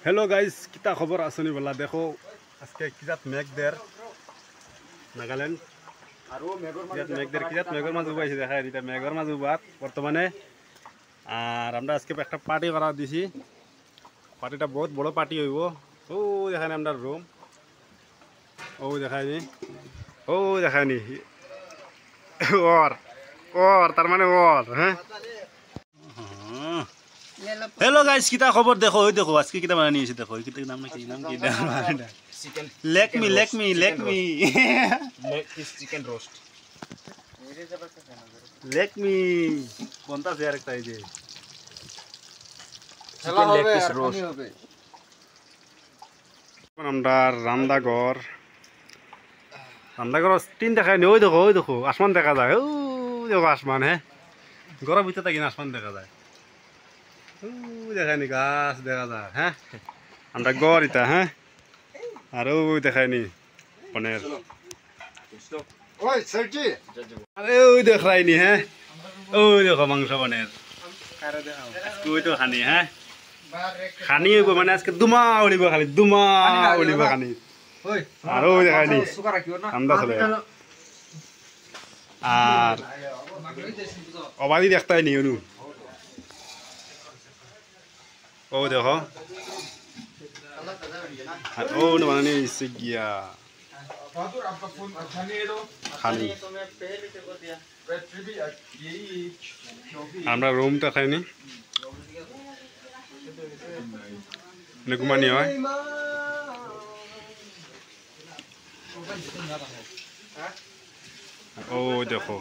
hello guys किता खबर आसनी बोला देखो आज के किजात मेघ देर नागालैंड आरो मेघर किजात मेघ देर किजात मेघर माঝে উবাইছে দেখা এটা মেঘর মাঝে উবাত বর্তমানে আর আমরা আজকে একটা পার্টি করা দিছি পার্টিটা বহুত বড় পার্টি হইব ও দেখানি আমরা রুম ও দেখানি ও দেখানি और तार माने और हैं हेलो गाइस किता खबर देखो आज की किता बनानी है देखो किता नाम की चिकन लेग मी leg piece chicken roast leg मी बनता से यार एकटा जे चिकन लेग पीस रोस्ट আমরা রান্নাঘর তিন দেখায় নি ওই দেখো আসমান দেখা যায় ও দেখো আসমান হ্যাঁ ঘরের ভিতরে কিনা আসমান দেখা যায় ও দেখায় নি গাছ দেখা যায় হ্যাঁ আমরা ঘর ইটা হ্যাঁ আর ওই দেখায় নি পনের ওই সার্জি আরে ওই দেখায় নি হ্যাঁ ওই দেখো মাংস পনের ওই তো খানি হ্যাঁ খানি হইব মানে আজকে দুমা উড়িব খালি দুমা উড়িব খানি আর ওই দেখায় নি ঠান্ডা চলে আর অবাদি দেখতাই নি অনু ও দেখো আর ও না মানে ইসে গিয়া খালি আমরা রুমটা খাইনি ঘুমানি হয় ও দেখো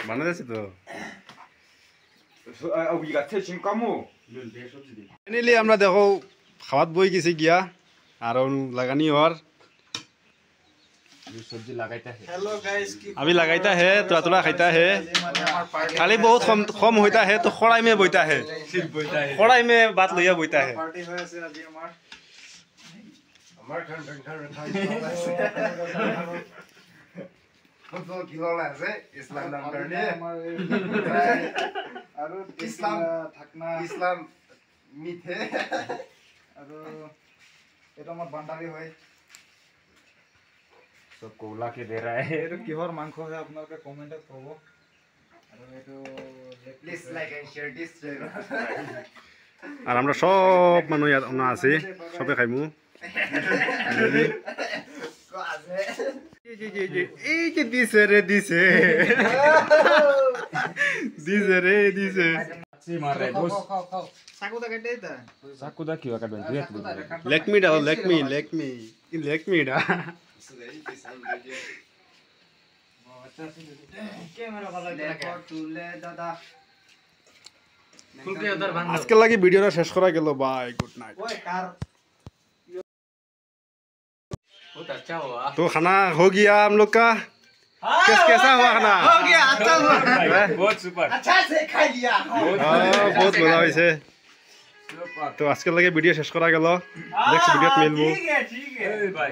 বানাইছে তো ফাইনালি আমরা দেখো খাওয়াত বই গেছি গিয়া আর লাগানি হওয়ার सब्जी लगाता है हेलो गाइस की अभी लगाता है थोड़ा खाता है खाली बहुत कम होता है तो खड़ाई में बोता है खड़ाई में बात लिया बोता है पार्टी है से अभी हमार तो खिलाला है इस्लाम नाम करने आरो इस्लाम থাকনা इस्लाम मिथे आरो এটা আমার বান্ডারি হয় सब कोला के दे रहा है এর কিহর মাংস হয় আপনাকে কমেন্টে কব আरो এটো please like and share this আর আমরা সব মানুষ আছে সবে খাইমু এই যে দিছে রে দিছে দিছে রে দিছে सी मार रहे दोस्त খাও খাও সাকুদা কেটে দা साकुदा क्यों कर बन दिया लेकमी डालो लेकमी डा ক্যামেরা ভালো তুলে দাদা আজকে লাগি ভিডিওটা শেষ করা গেল বাই গুড नाइट ওই কার बहुत अच्छा हुआ तो खाना हो गया हम लोग का कैसा हुआ खाना हो गया अच्छा हुआ बहुत सुपर अच्छा से खा लिया बहुत मजा হইছে তো আজকে লাগে ভিডিও শেষ করা গেল নেক্সট ভিডিওত মিলবো ठीक है भाई